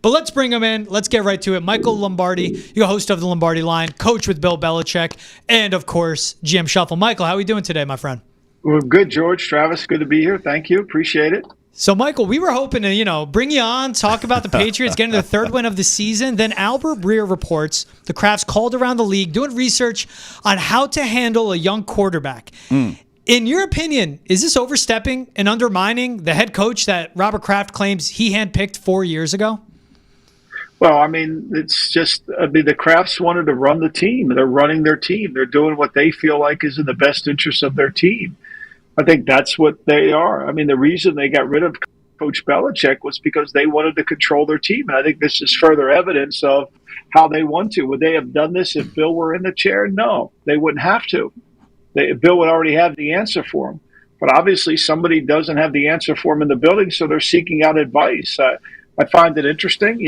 But let's bring him in. Let's get right to it. Michael Lombardi, you're host of the Lombardi Line, coach with Bill Belichick, and, of course, GM Shuffle. Michael, how are we doing today, my friend? Well, good, George. Travis, good to be here. Thank you. Appreciate it. So, Michael, we were hoping to, bring you on, talk about the Patriots getting their third win of the season. Then Albert Breer reports the Krafts called around the league doing research on how to handle a young quarterback. In your opinion, is this overstepping and undermining the head coach that Robert Kraft claims he handpicked 4 years ago? Well, it's just the Krafts wanted to run the team. They're running their team. They're doing what they feel like is in the best interest of their team. I think that's what they are. The reason they got rid of Coach Belichick was because they wanted to control their team. And I think this is further evidence of how they want to. Would they have done this if Bill were in the chair? No, they wouldn't have to. Bill would already have the answer for him. But obviously somebody doesn't have the answer for him in the building, so they're seeking out advice. I find it interesting.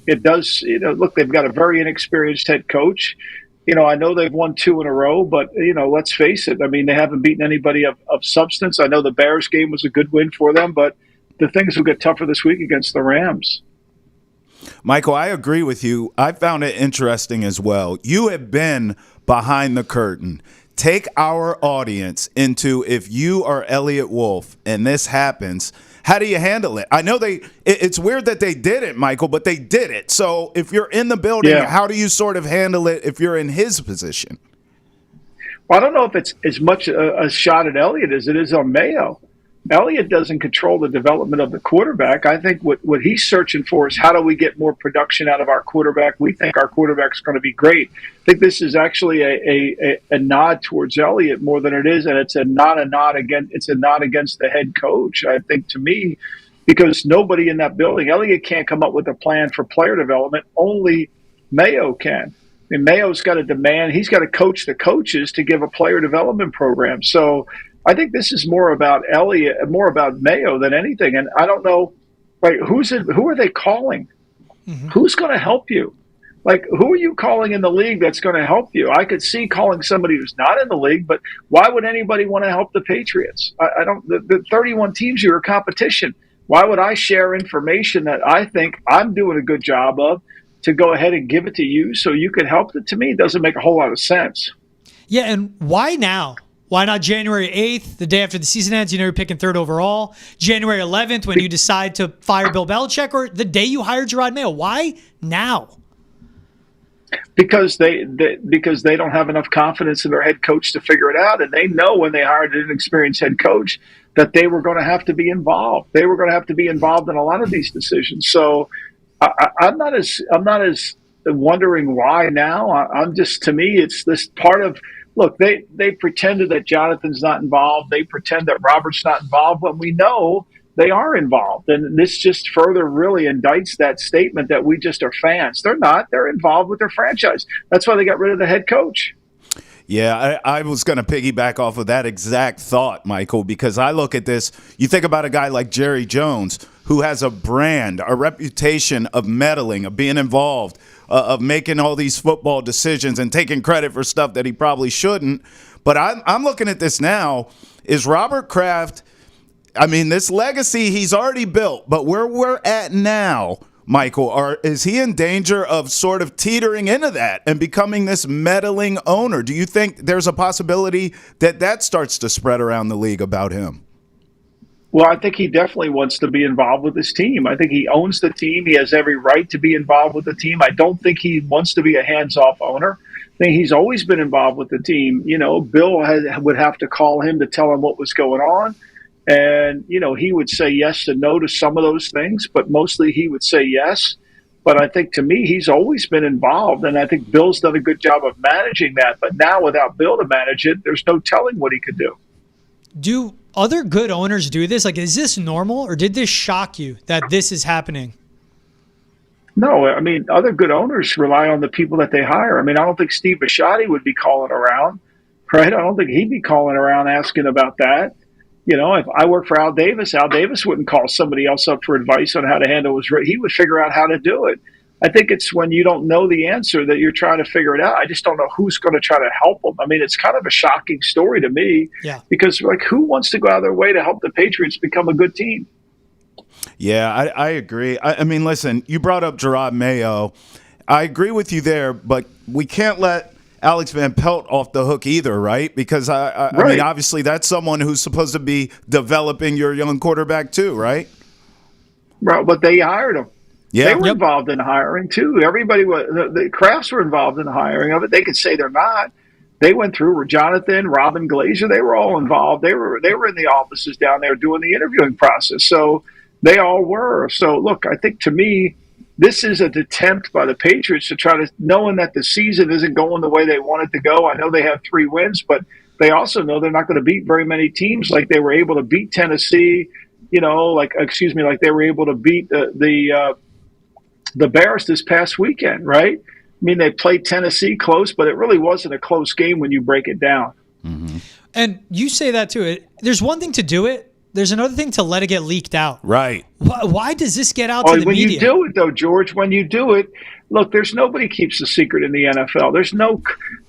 It does, look, they've got a very inexperienced head coach. I know they've won 2 in a row, but, let's face it. They haven't beaten anybody of substance. I know the Bears game was a good win for them, but the things will get tougher this week against the Rams. Michael, I agree with you. I found it interesting as well. You have been behind the curtain. Take our audience into if you are Elliot Wolf and this happens, how do you handle it? I know it's weird that they did it, Michael, but they did it. So if you're in the building, how do you sort of handle it if you're in his position? Well, I don't know if it's as much a shot at Elliott as it is on Mayo. Elliott doesn't control the development of the quarterback. I think what he's searching for is how do we get more production out of our quarterback? We think our quarterback's going to be great. I think this is actually a nod towards Elliott more than it is, and it's a nod against the head coach. I think, to me, because nobody in that building, Elliott can't come up with a plan for player development. Only Mayo can. Mayo's got to demand. He's got to coach the coaches to give a player development program. So I think this is more about Elliott, more about Mayo than anything. And I don't know, who are they calling? Mm-hmm. Who's going to help you? Who are you calling in the league that's going to help you? I could see calling somebody who's not in the league, but why would anybody want to help the Patriots? I don't. The 31 teams here are competition. Why would I share information that I think I'm doing a good job of to go ahead and give it to you so you can help it? To me, it doesn't make a whole lot of sense. Yeah, and why now? Why not January 8th, the day after the season ends? You're picking 3rd overall. January 11th, when you decide to fire Bill Belichick, or the day you hired Jerod Mayo? Why now? Because they don't have enough confidence in their head coach to figure it out, and they know when they hired an inexperienced head coach that they were going to have to be involved. They were going to have to be involved in a lot of these decisions. So I'm not as wondering why now. I'm just, to me, it's this part of. Look, they pretended that Jonathan's not involved. They pretend that Robert's not involved when we know they are involved. And this just further really indicts that statement that we just are fans. They're not. They're involved with their franchise. That's why they got rid of the head coach. Yeah, I was going to piggyback off of that exact thought, Michael, because I look at this. You think about a guy like Jerry Jones, who has a brand, a reputation of meddling, of being involved, of making all these football decisions and taking credit for stuff that he probably shouldn't. But I'm looking at this now. Is Robert Kraft, this legacy he's already built, but where we're at now, Michael, is he in danger of sort of teetering into that and becoming this meddling owner? Do you think there's a possibility that starts to spread around the league about him? Well, I think he definitely wants to be involved with his team. I think he owns the team. He has every right to be involved with the team. I don't think he wants to be a hands-off owner. I think he's always been involved with the team. Bill would have to call him to tell him what was going on. And, he would say yes and no to some of those things, but mostly he would say yes. But I think, to me, he's always been involved, and I think Bill's done a good job of managing that. But now without Bill to manage it, there's no telling what he could do. Do other good owners do this? Is this normal, or did this shock you that this is happening? No, other good owners rely on the people that they hire. I don't think Steve Bisciotti would be calling around, right? I don't think he'd be calling around asking about that. If I work for Al Davis wouldn't call somebody else up for advice on how to handle his rate. He would figure out how to do it. I think it's when you don't know the answer that you're trying to figure it out. I just don't know who's going to try to help them. It's kind of a shocking story to me, because who wants to go out of their way to help the Patriots become a good team? Yeah, I agree. I mean, listen, you brought up Drake Maye. I agree with you there, but we can't let Alex Van Pelt off the hook either, right? Because, I mean, obviously that's someone who's supposed to be developing your young quarterback too, right? Right, but they hired him. Yeah. They were involved in hiring too. Everybody was. The Krafts were involved in the hiring of it. They could say they're not. They went through Jonathan, Robin Glazer. They were all involved. They were in the offices down there doing the interviewing process. So they all were. So look, I think to me, this is an attempt by the Patriots to try to, knowing that the season isn't going the way they want it to go. I know they have 3 wins, but they also know they're not going to beat very many teams like they were able to beat Tennessee. Like they were able to beat the Bears this past weekend, right? I mean, they played Tennessee close, but it really wasn't a close game when you break it down. Mm-hmm. And you say that too. There's one thing to do it. There's another thing to let it get leaked out. Right. Why does this get out to the media? When you do it, though, George, when you do it, look, there's nobody keeps a secret in the NFL. There's no,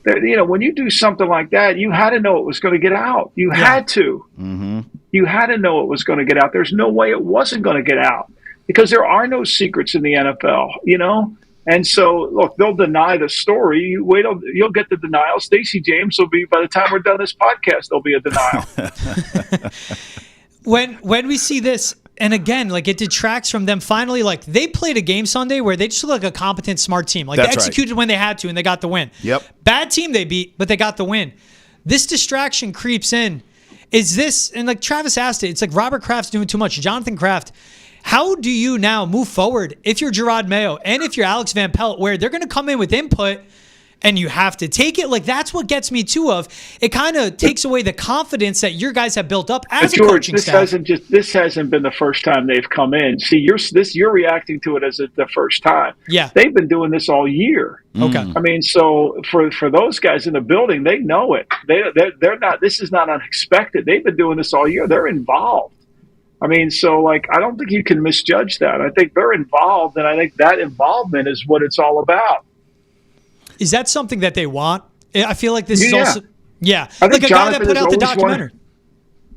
when you do something like that, you had to know it was going to get out. You had to. Mm-hmm. You had to know it was going to get out. There's no way it wasn't going to get out because there are no secrets in the NFL, And so, look, they'll deny the story. You wait, you'll get the denial. Stacey James will be, by the time we're done this podcast, there'll be a denial. When we see this, and again, like it detracts from them finally, like they played a game Sunday where they just look like a competent, smart team. Like they executed when they had to and they got the win. Yep. Bad team they beat, but they got the win. This distraction creeps in. Is this, and like Travis asked it, it's like Robert Kraft's doing too much. Jonathan Kraft. How do you now move forward if you're Drake Maye and if you're Alex Van Pelt, where they're going to come in with input and you have to take it? Like, that's what gets me too of. It kind of takes away the confidence that your guys have built up as a coaching staff. This hasn't been the first time they've come in. See, you're reacting to it as the first time. Yeah. They've been doing this all year. Okay. I mean, so for those guys in the building, they know it. They're not, this is not unexpected. They've been doing this all year. They're involved. I mean, so, like, I don't think you can misjudge that. I think they're involved, and I think that involvement is what it's all about. Is that something that they want? I feel like this is also – yeah. I think like a guy that put out the documentary.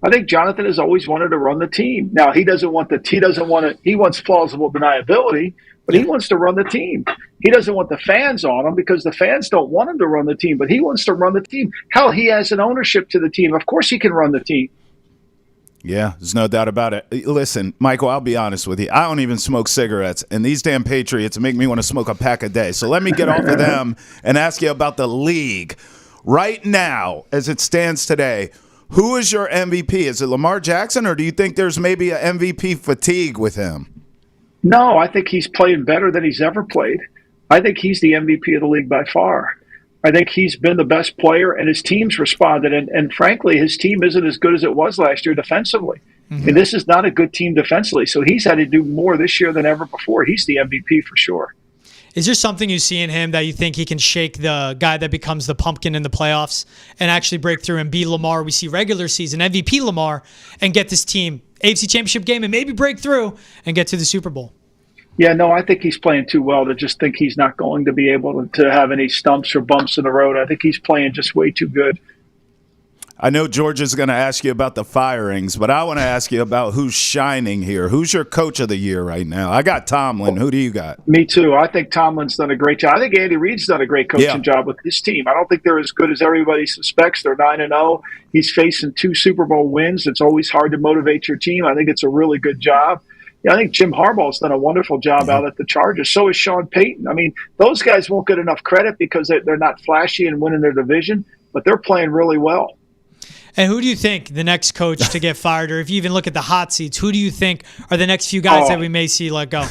I think Jonathan has always wanted to run the team. Now, he wants plausible deniability, but he wants to run the team. He doesn't want the fans on him because the fans don't want him to run the team, but he wants to run the team. Hell, he has an ownership to the team. Of course he can run the team. Yeah, there's no doubt about it. Listen, Michael, I'll be honest with you. I don't even smoke cigarettes, and these damn Patriots make me want to smoke a pack a day. So let me get off of them and ask you about the league. Right now, as it stands today, who is your MVP? Is it Lamar Jackson, or do you think there's maybe a MVP fatigue with him? No, I think he's playing better than he's ever played. I think he's the MVP of the league by far. I think he's been the best player, and his team's responded. And frankly, his team isn't as good as it was last year defensively. Mm-hmm. And this is not a good team defensively. So he's had to do more this year than ever before. He's the MVP for sure. Is there something you see in him that you think he can shake the guy that becomes the pumpkin in the playoffs and actually break through and be Lamar? We see regular season MVP Lamar and get this team AFC Championship game and maybe break through and get to the Super Bowl. Yeah, no, I think he's playing too well to just think he's not going to be able to have any stumps or bumps in the road. I think he's playing just way too good. I know George is going to ask you about the firings, but I want to ask you about who's shining here. Who's your coach of the year right now? I got Tomlin. Who do you got? Me too. I think Tomlin's done a great job. I think Andy Reid's done a great coaching job with his team. I don't think they're as good as everybody suspects. They're 9-0. He's facing 2 Super Bowl wins. It's always hard to motivate your team. I think it's a really good job. Yeah, I think Jim Harbaugh's done a wonderful job out at the Chargers. So is Sean Payton. I mean, those guys won't get enough credit because they're not flashy and winning their division, but they're playing really well. And who do you think the next coach to get fired, or if you even look at the hot seats, who do you think are the next few guys that we may see let go?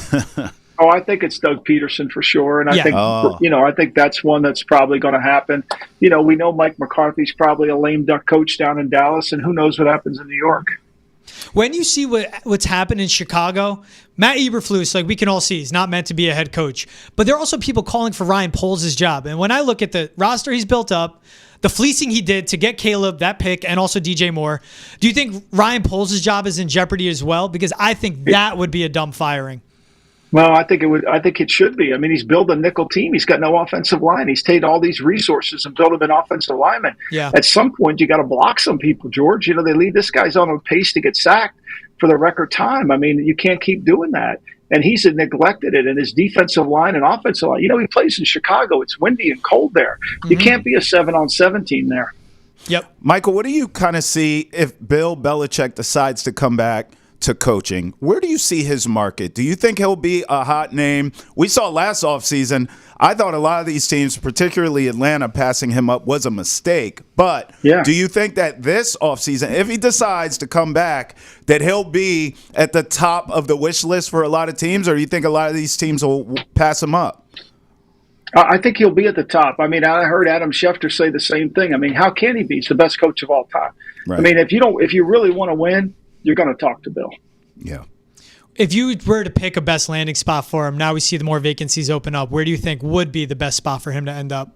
I think it's Doug Peterson for sure. And I think, I think that's one that's probably going to happen. We know Mike McCarthy's probably a lame duck coach down in Dallas, and who knows what happens in New York. When you see what's happened in Chicago, Matt Eberflus, like we can all see, he's not meant to be a head coach. But there are also people calling for Ryan Poles' job. And when I look at the roster he's built up, the fleecing he did to get Caleb, that pick, and also DJ Moore, do you think Ryan Poles' job is in jeopardy as well? Because I think that would be a dumb firing. Well, I think it should be. I mean, he's built a nickel team. He's got no offensive line. He's taken all these resources and built them an offensive lineman. Yeah. At some point, you got to block some people, George. They lead this guy's on a pace to get sacked. for the record time. I mean, you can't keep doing that. And he's neglected it, and his defensive line and offensive line. You know, he plays in Chicago. It's windy and cold there. You can't be a 7-on-7 team there. Yep. Michael, what do you kind of see if Bill Belichick decides to come back to coaching? Where do you see his market? Do you think he'll be a hot name? We saw last offseason, I thought a lot of these teams, particularly Atlanta, passing him up was a mistake. But do you think that this offseason, if he decides to come back, that he'll be at the top of the wish list for a lot of teams, or do you think a lot of these teams will pass him up? I think he'll be at the top. I mean, I heard Adam Schefter say the same thing. I mean, how can he be? He's the best coach of all time. Right. I mean, if you really want to win, you're going to talk to Bill. Yeah. If you were to pick a best landing spot for him, now we see the more vacancies open up. Where do you think would be the best spot for him to end up?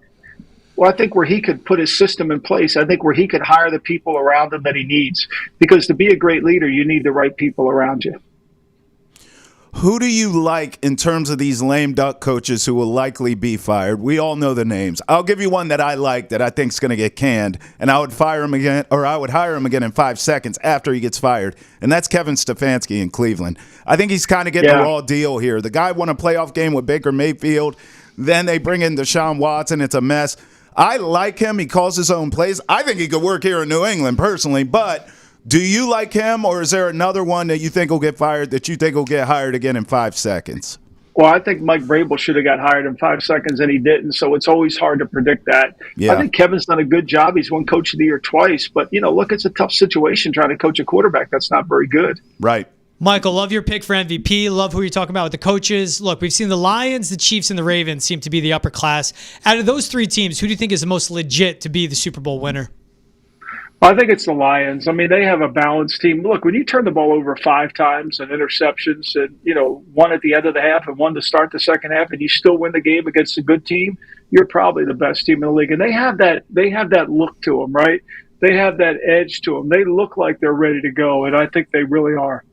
Well, I think where he could put his system in place. I think where he could hire the people around him that he needs. Because to be a great leader, you need the right people around you. Who do you like in terms of these lame duck coaches who will likely be fired? We all know the names. I'll give you one that I like that I think is going to get canned, and I would fire him again, or I would hire him again in 5 seconds after he gets fired, and that's Kevin Stefanski in Cleveland. I think he's kind of getting a raw deal here. The guy won a playoff game with Baker Mayfield. Then they bring in Deshaun Watson. It's a mess. I like him. He calls his own plays. I think he could work here in New England personally, but do you like him, or is there another one that you think will get fired that you think will get hired again in 5 seconds? Well, I think Mike Vrabel should have got hired in 5 seconds, and he didn't, so it's always hard to predict that. Yeah. I think Kevin's done a good job. He's won Coach of the Year twice, but, look, it's a tough situation trying to coach a quarterback that's not very good. Right. Michael, love your pick for MVP. Love who you're talking about with the coaches. Look, we've seen the Lions, the Chiefs, and the Ravens seem to be the upper class. Out of those 3 teams, who do you think is the most legit to be the Super Bowl winner? I think it's the Lions. I mean, they have a balanced team. Look, when you turn the ball over 5 times and interceptions and, one at the end of the half and one to start the second half, and you still win the game against a good team, you're probably the best team in the league. And they have that look to them, right? They have that edge to them. They look like they're ready to go, and I think they really are.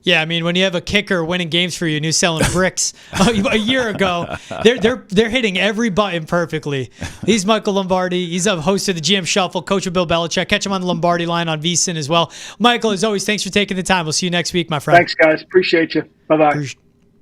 Yeah, I mean, when you have a kicker winning games for you and who's selling bricks a year ago, they're hitting every button perfectly. He's Michael Lombardi. He's a host of the GM Shuffle, coach of Bill Belichick. Catch him on the Lombardi line on VSiN as well. Michael, as always, thanks for taking the time. We'll see you next week, my friend. Thanks, guys. Appreciate you. Bye-bye.